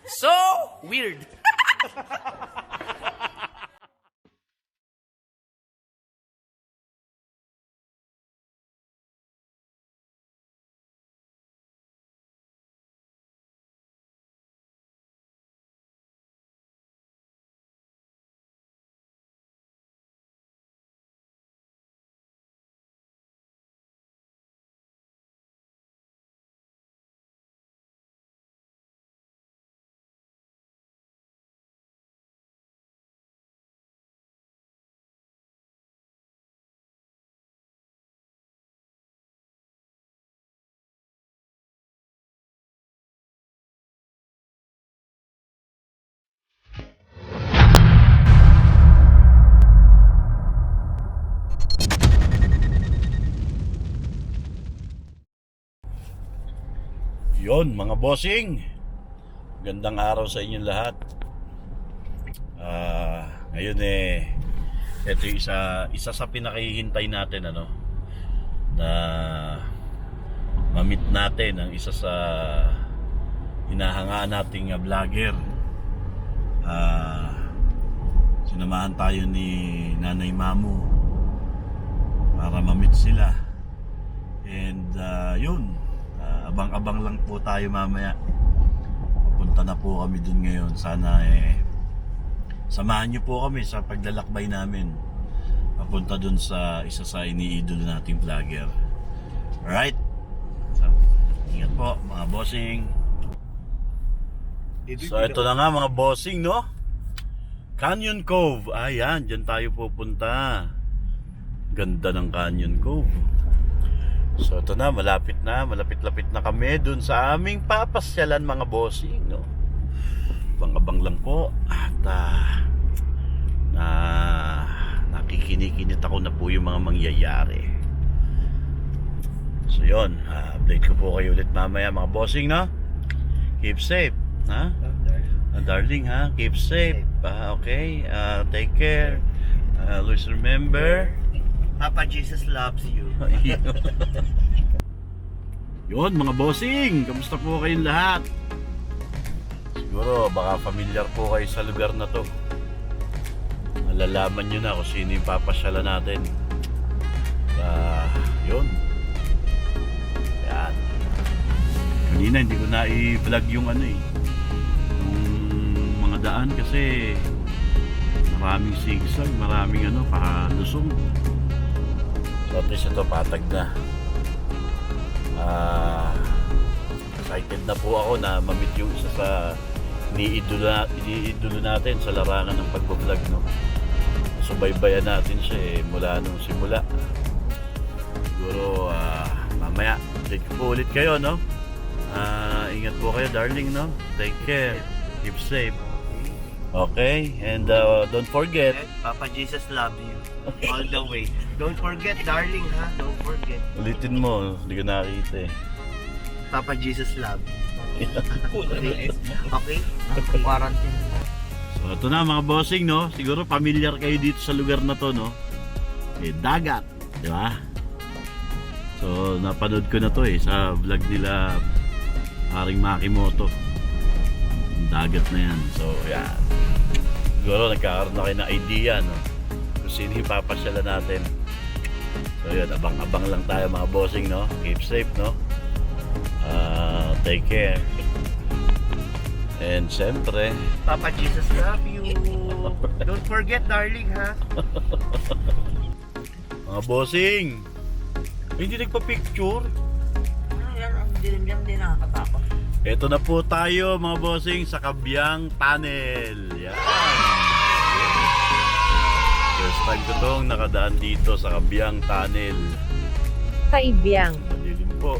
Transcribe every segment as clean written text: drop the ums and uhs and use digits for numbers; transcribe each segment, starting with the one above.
So weird. Yon mga bossing, gandang araw sa inyong lahat. Ngayon ito yung isa sa pinakahihintay natin na ma-meet natin ang isa sa hinahangaan nating vlogger. Sinamahan tayo ni Nanay Mamu para ma-meet sila. And yun, abang-abang lang po tayo mamaya. Papunta na po kami dun ngayon. Sana samahan nyo po kami sa paglalakbay namin papunta dun sa isa sa iniidolo nating vlogger. Alright? So, ingat po mga bossing. So ito na nga mga bossing, no? Canyon Cove. Ayan, dyan tayo pupunta. Ganda ng Canyon Cove. So ito na, malapit na kami dun sa aming papasyalan mga bossing, no? Abang-abang lang po. At nakikinikinit ako na po yung mga mangyayari. So yun, update ko po kayo ulit mamaya mga bossing, no? Keep safe, ha? Darling, ha? Keep safe. Okay, take care. Always remember, Papa Jesus loves you. Yun mga bossing, kamusta po kayong lahat? Siguro baka familiar po kayo sa lugar na to. Malalaman nyo na kung sino yung papasyalan natin. Yun. Yan. Kanina hindi ko na i-vlog yung yung mga daan kasi maraming sigsag, maraming pakalusong. So at least ito patag na. Excited na po ako na ma-meet yung isa sa iniidolo natin sa larangan ng pagbablog, no? Subaybayan natin siya mula nung simula. Siguro mamaya update ko po ulit kayo, no? Ingat po kayo darling, no? Take care, keep safe. Okay, and don't forget, Papa Jesus loves you all the way. Don't forget, darling, ha? Don't forget. ulitin mo, hindi ko nakita Papa Jesus loves you. Okay? Quarantine. So ito na mga bossing, no? Siguro familiar kayo dito sa lugar na to, no? Dagat, di ba? So napanood ko na to sa vlog nila Haring Makimoto. Dagat na yan. So yan. Siguro nagkakaroon na kayo ng idea, no? Kung sino yung papasyalan natin. So yun, abang-abang lang tayo mga bossing, no? Keep safe, no? Take care. And syempre, Papa Jesus love you. Don't forget, darling, ha? mga bossing, hindi nagpa-picture. Ang dilim-dilim din nakakatakot. Ito na po tayo mga bossing sa Kabyang Tunnel. Yan. First time ko tong nakadaan dito sa Kabyang Tunnel. Kaibiyang. Madilim po.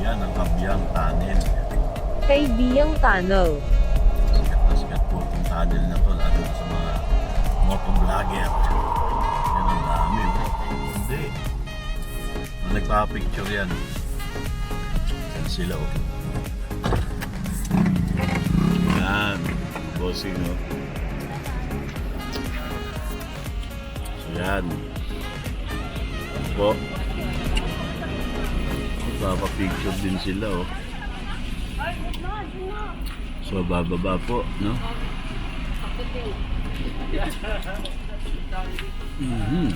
Yan ang Kabyang Tunnel. Kaibiyang Tunnel. Sikat na sikat po itong tunnel na to, lalo na sa mga motovlogger. Yan ang dami. Hindi. Nung nagpa-picture yan. Yan sila Yan. Bossing, no? So Yan. Po. Magpapapicture din sila, oh. So, bababa po, no? Mhm.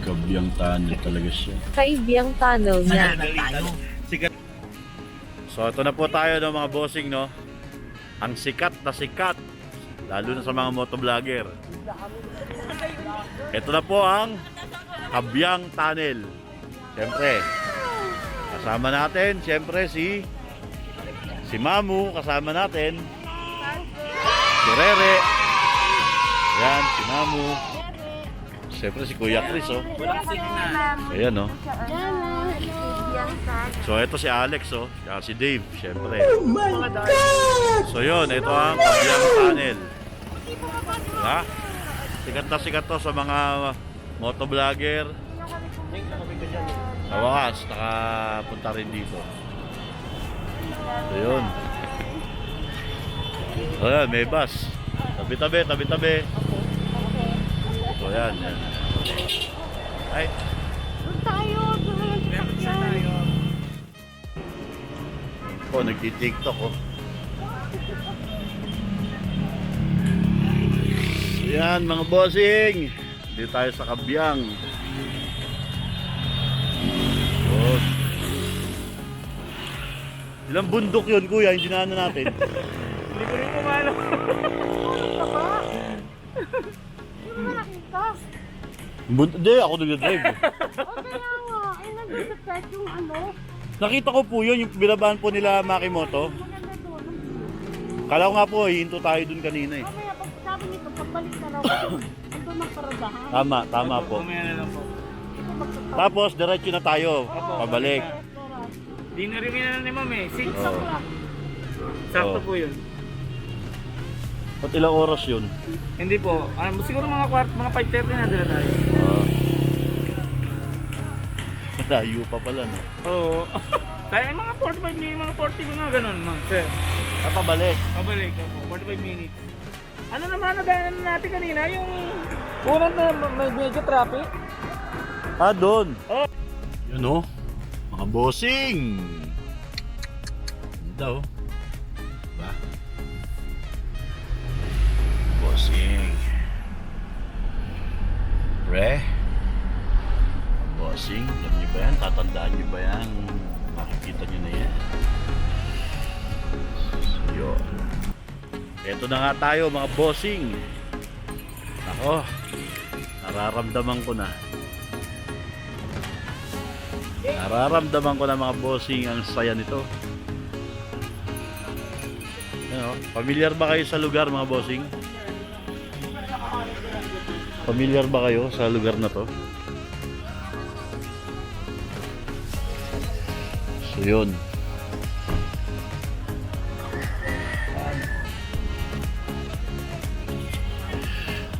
Kabyang tunnel talaga siya. Kaibyang tunnel niya. So ito na po tayo no, mga bossing, no. Ang sikat na sikat, lalo na sa mga motovlogger. Ito na po ang Kabyang Tunnel. Siyempre, kasama natin, siyempre si Mamu, kasama natin si Rere. Yan, si Mamu. Siyempre si Kuya Chris, oh. Ayan, oh. So ito si Alex, oh. Saka si Dave, siyempre. Oh my God! So yun, ito ang Kabyang Tunnel. Ha? Sikat na sikat to sa mga motovlogger. Sa wakas, nakapunta rin dito. So yun. So yan, may bus. Tabi-tabi, tabi-tabi. So yan, yan. Ay. Doon tayo. Tayo. Oh, nagti-TikTok, oh. Yan, mga bossing. Dito tayo sa Kabyang. Oh. Ilang bundok yun, kuya? Hindi na natin. Hindi ko rin kumalo. Nakita. Hindi, ako nag-drive. O kaya nga, ay nag-detect yung ano. Nakita ko po yun, yung binabaan po nila Makimoto. Maganda doon. Kala ko nga po, hihinto tayo dun kanina eh. Mamaya pag sabi nito, pagbalik na raw. Ito ng paradahan. Tama, tama po. Mamaya na lang po. Ito magtatapos. Tapos, diretso na tayo. Pabalik. Restaurant. Di na rin na ni ma'am eh. 6 Oh. O'clock. Sakto Oh. po yun. At ilang oras yun? Hindi po. Siguro mga 5:30 na dala tayo. Malayo pa pala, no? Oo. Kaya mga 45 minutes, mga 40 mga ganun, ma'am. Sir. Pabalik. Pabalik ako. 45 minutes. Ano naman naganan natin kanina? Yung unang na may medyo traffic. Ah, doon. Oh. Yun, oh. Mga bossing. Ganda, oh. Diba? Bossing. Pre. Bossing. Alam nyo ba yan? Tatandaan nyo ba yan? Makikita nyo na yan. So, yun. Eto na nga tayo, mga bossing. Ako, nararamdaman ko na. Nararamdaman ko na, mga bossing, ang saya nito. Ano, familiar ba kayo sa lugar, mga bossing? Familiar ba kayo sa lugar na to? So yun.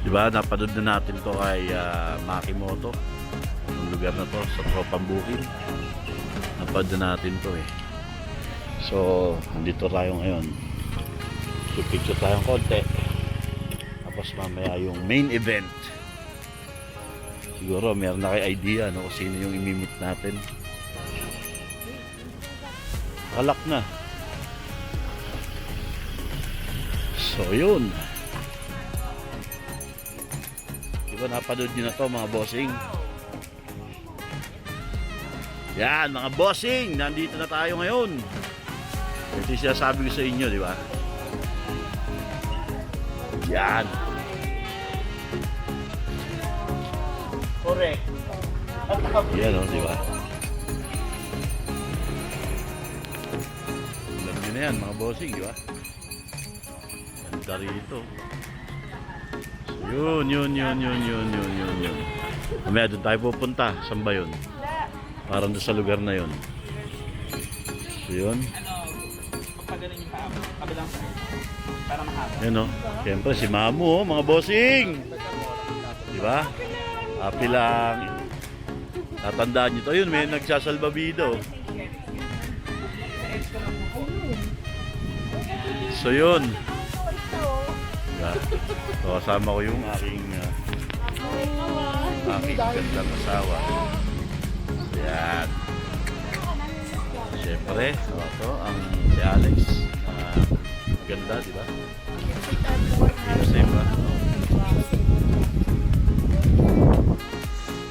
Diba, napanood na natin to kay Makimoto. Yung lugar na to sa Tropang Bukid. Napanood na natin to eh. So, andito tayo ngayon. Picture tayong konti. Tapos mamaya yung main event. Siguro meron na kayo idea, no, kung sino yung imimit natin. Kalak na. So yun. Diba napanood nyo na to, mga bossing? Yan, mga bossing, nandito na tayo ngayon. Ito yung sinasabi ko sa inyo, di ba? Yan. Correct. Yan, oh, di ba? Alam nyo na yan, mga bossing, di ba? Ganda rito. So, yun. Mamaya doon tayo pupunta. Saan ba yun? Parang doon sa lugar na yun. So, yun. Pagpagalan yung paa. Kabilang side. Para mahaba. Yan, oh. Siyempre, si Mamu, oh, mga bossing. Di ba? Happy lang. Tatandaan nyo to. Yun, may nagsasalbabida, oh. So yun. Diba? So kasama ko yung aking gandang asawa. So yan. Siyempre, ito ang si Alex. Ganda, di ba? Same ba?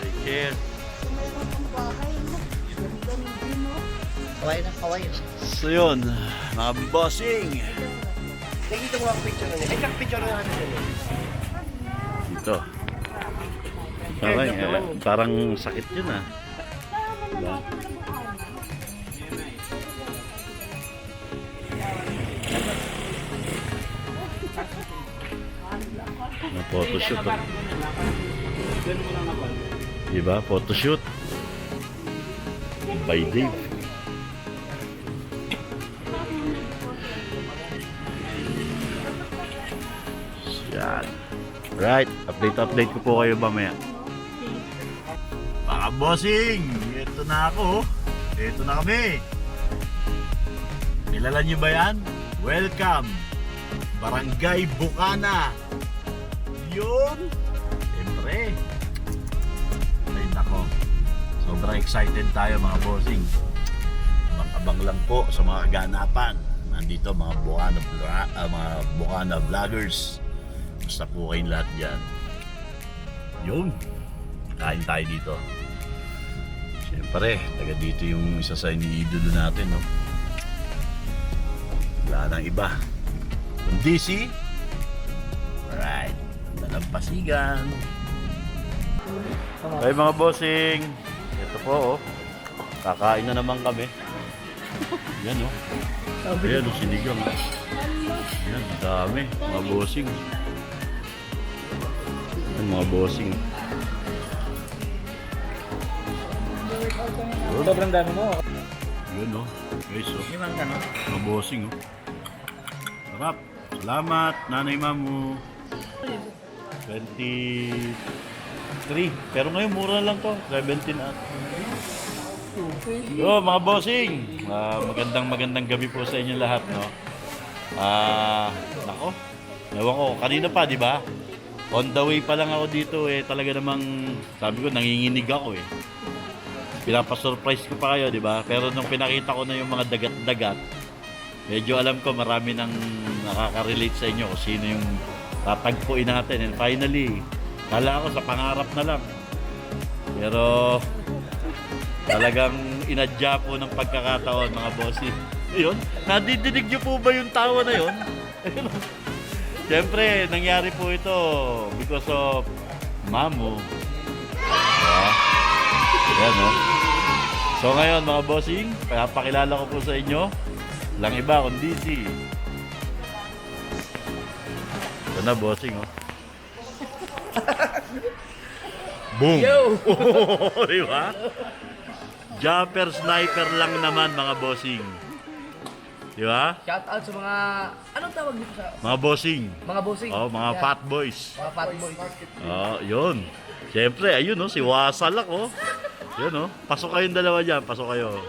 Take care. Kaway na kaway. So yun, mga bossing. Nakikita mo ang picture na nila. Ay, picture na natin nila. Dito. Parang sakit yun ah. Diba? Na photoshoot ah. Diba? Photoshoot. By Dave. Yan. Right, update ko po kayo mamaya. Mga bossing, ito na ako. Ito na kami. Kilala niyo ba yan? Welcome, Barangay Bukana. Yun. Siyempre. Ay nako. Sobrang excited tayo mga bossing. Abang lang po sa mga ganapan. Nandito mga Bukana vloggers. Basta po kayong lahat dyan. Yun. Kain tayo dito. Siyempre, taga dito yung isa sa iniidolo natin, no? Wala nang iba. Kundi si... Alright. Dalampasigan. Okay mga bossing. Ito po, oh. Kakain na naman kami. Yan, oh. Ayan, oh, sinigang. Yan, dami. Mga bossing. Mga bossing. Sobrang dami mo. Yun oh. Guys oh. Limang ka no? Mga bossing oh. Sarap. Salamat nanay mamu. 23. Pero ngayon mura lang to. 17 at. Yo mga bossing. Magandang gabi po sa inyo lahat no. Nako. Ewan ko kanina pa di ba? On the way pa lang ako dito eh, talaga namang sabi ko nanginginig ako eh. Pinapasurprise ko pa kayo, di ba? Pero nung pinakita ko na yung mga dagat-dagat, medyo alam ko marami nang nakaka-relate sa inyo kung sino yung tatagpuin natin. And finally, kala ko sa pangarap na lang. Pero talagang inadya po ng pagkakataon mga bossy. Ayun, nadidinig niyo po ba yung tawa na yun? Siyempre, nangyari po ito because of Mamu. Yan, no? So ngayon, mga bossing, papakilala ko po sa inyo. Lang iba, kundi si... Ito na, bossing, oh. Boom! Yo! Diba? Jumper sniper lang naman, mga bossing. Di ba? Shout out sa mga... Anong tawag dito sa... Mga bossing. Mga bossing. Oh, mga Yeah. fat boys. Mga fat boys. Oh, yun. Siyempre, ayun oh, si Wasalak oh. Yun oh. Pasok kayong dalawa dyan, pasok kayo.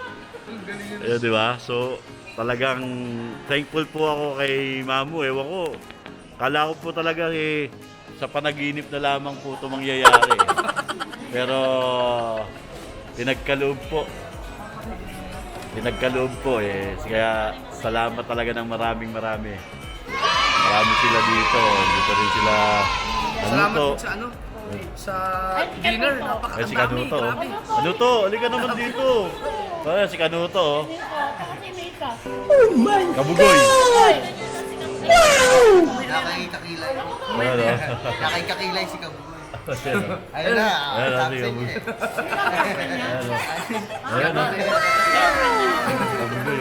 Ayun, di ba? So, talagang thankful po ako kay Mamu. Ewan ko. Kala ko po talaga eh, sa panaginip na lamang po ito mangyayari. Pero, pinagkaloob po eh. Kaya salamat talaga ng marami. Marami sila dito. Dito rin sila. Salamat din sa ano? Sa dinner. Eh, si Napakadami. Kanuto. Grabe. Kanuto, halika naman dito. Ay, si Kanuto. Kabugoy. Nakakikakilay. Ano? Nakakikakilay si Kabugoy. Ayun Ayun na. si Sabi Kabugoy. niya. Ayun na. Kabugoy.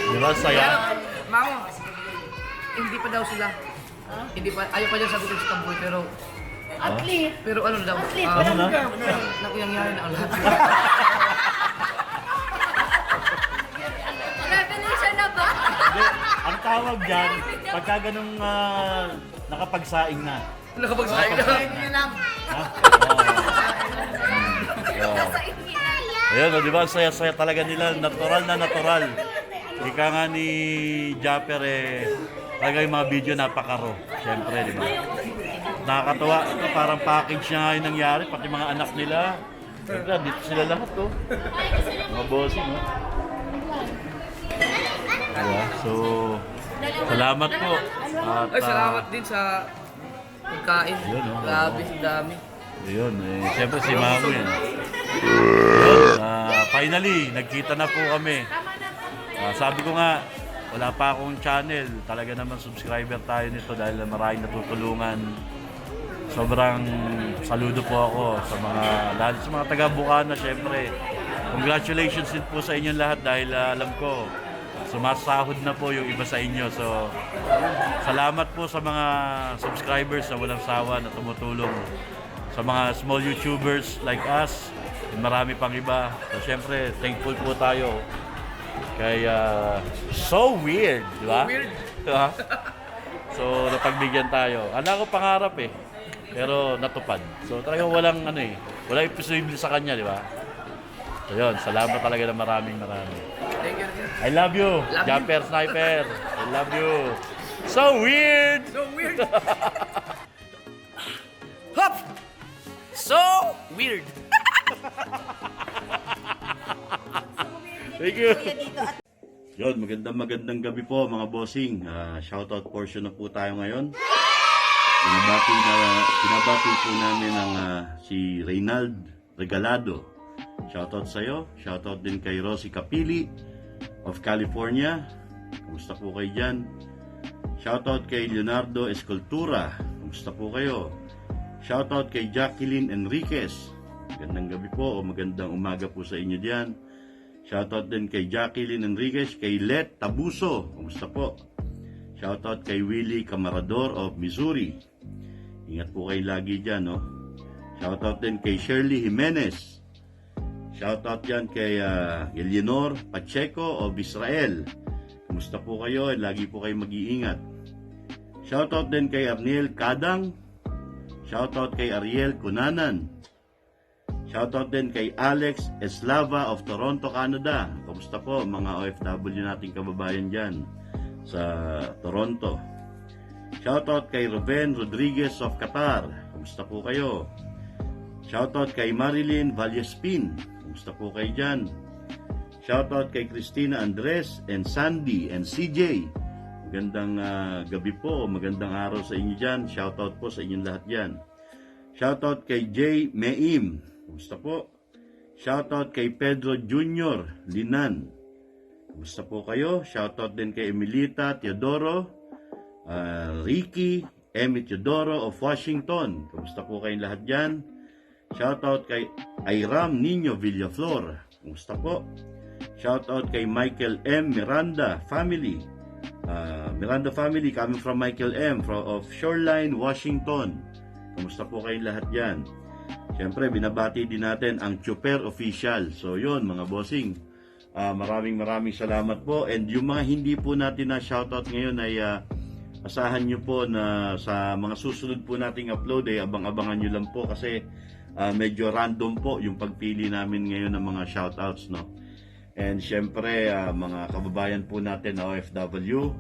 Di ba saya? Mamo, hindi pa daw sila. Hindi pa, ayaw pa daw sagutin si Kabugoy pero Athlete. pero ano daw? Ano na? Nakuyangyari na ang lahat. Revelation na ba? Hindi, ang tawag dyan, pagka ganung nakapagsaing na. Nakapagsahin na. Ha? Oo. Ayun, di ba? Saya-saya talaga nila. Natural na natural. ika nga ni Japper talaga yung mga video napakaro. Siyempre, di ba? Nakakatawa. Ito, parang package niya nga yung nangyari. Pati mga anak nila. Siyempre, dito sila lahat, oh. Mga bossing, oh. Diba? So, salamat po. At, Ay, salamat din sa pagkain. Yun, oh. Grabe, ang dami. Yun, siyempre si Mamo yan. Yun, finally, nagkita na po kami. Sabi ko nga, wala pa akong channel. Talaga naman subscriber tayo nito dahil maraming natutulungan. Sobrang saludo po ako sa mga, lalo sa mga taga-Bukana, syempre. Congratulations din po sa inyong lahat dahil alam ko, sumasahod na po yung iba sa inyo. So, salamat po sa mga subscribers na walang sawa na tumutulong. Sa mga small YouTubers like us, marami pang iba. So, syempre, thankful po tayo. Kaya, so weird, di ba? Weird. Diba? So, napagbigyan tayo. Ala ko pangarap pero natupad. So, talagang walang walang imposible sa kanya, di ba? So, yun, salamat talaga na maraming. Thank you. I love you, Love you. Japper Sniper. I love you. So weird! So weird. Hop! So weird. Thank you. Yun, magandang gabi po mga bossing. Shoutout portion na po tayo ngayon. Binabati po namin ang si Reynald Regalado. Shoutout sa iyo. Shoutout din kay Rosie Capili of California. Kumusta po kayo dyan? Shoutout kay Leonardo Escultura. Kumusta po kayo? Shoutout kay Jacqueline Enriquez. Magandang gabi po o magandang umaga po sa inyo dyan. Shoutout din kay Jacqueline Enriquez, kay Let Tabuso. Kumusta po? Shoutout kay Willie Camarador of Missouri. Ingat po kayo lagi dyan, no? Shoutout din kay Shirley Jimenez. Shoutout yan kay Eleanor Pacheco of Israel. Kumusta po kayo? Lagi po kayo mag-iingat. Shoutout din kay Arniel Kadang. Shoutout kay Ariel Cunanan. Shoutout din kay Alex Eslava of Toronto, Canada. Kamusta po mga OFW nating kababayan dyan sa Toronto. Shoutout kay Ruben Rodriguez of Qatar. Kamusta po kayo? Shoutout kay Marilyn Vallespin. Kamusta po kayo dyan? Shoutout kay Christina Andres and Sandy and CJ. Magandang gabi po, magandang araw sa inyo dyan. Shoutout po sa inyong lahat dyan. Shoutout kay Jay Meim. Kumusta po? Shoutout kay Pedro Jr. Linan. Kumusta po kayo? Shoutout din kay Emilita Teodoro, Ricky, Emi Teodoro of Washington. Kumusta po kayong lahat dyan? Shoutout kay Airam Nino Villaflor. Kumusta po? Shoutout kay Michael M. Miranda family. Miranda family coming from Michael M. of Shoreline, Washington. Kumusta po kayong lahat dyan? Siyempre, binabati din natin ang Chuper Official. So, yun, mga bossing. Maraming salamat po. And yung mga hindi po natin na shoutout ngayon ay asahan nyo po na sa mga susunod po nating upload ay abang-abangan nyo lang po kasi medyo random po yung pagpili namin ngayon ng mga shoutouts, no? And siyempre, mga kababayan po natin na OFW,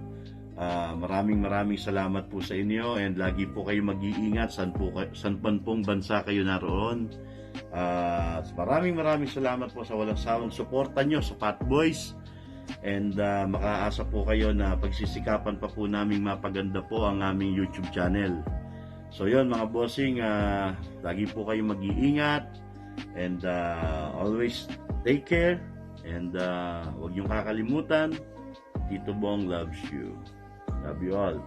maraming salamat po sa inyo and lagi po kayo mag-iingat saan pong bansa kayo naroon. Maraming salamat po sa walang sawang suporta nyo sa Pat Boys and makaasa po kayo na pagsisikapan pa po naming mapaganda po ang aming YouTube channel. So yun mga bossing, lagi po kayo mag-iingat and always take care and huwag niyong kakalimutan, Tito Bong loves you. Love you all.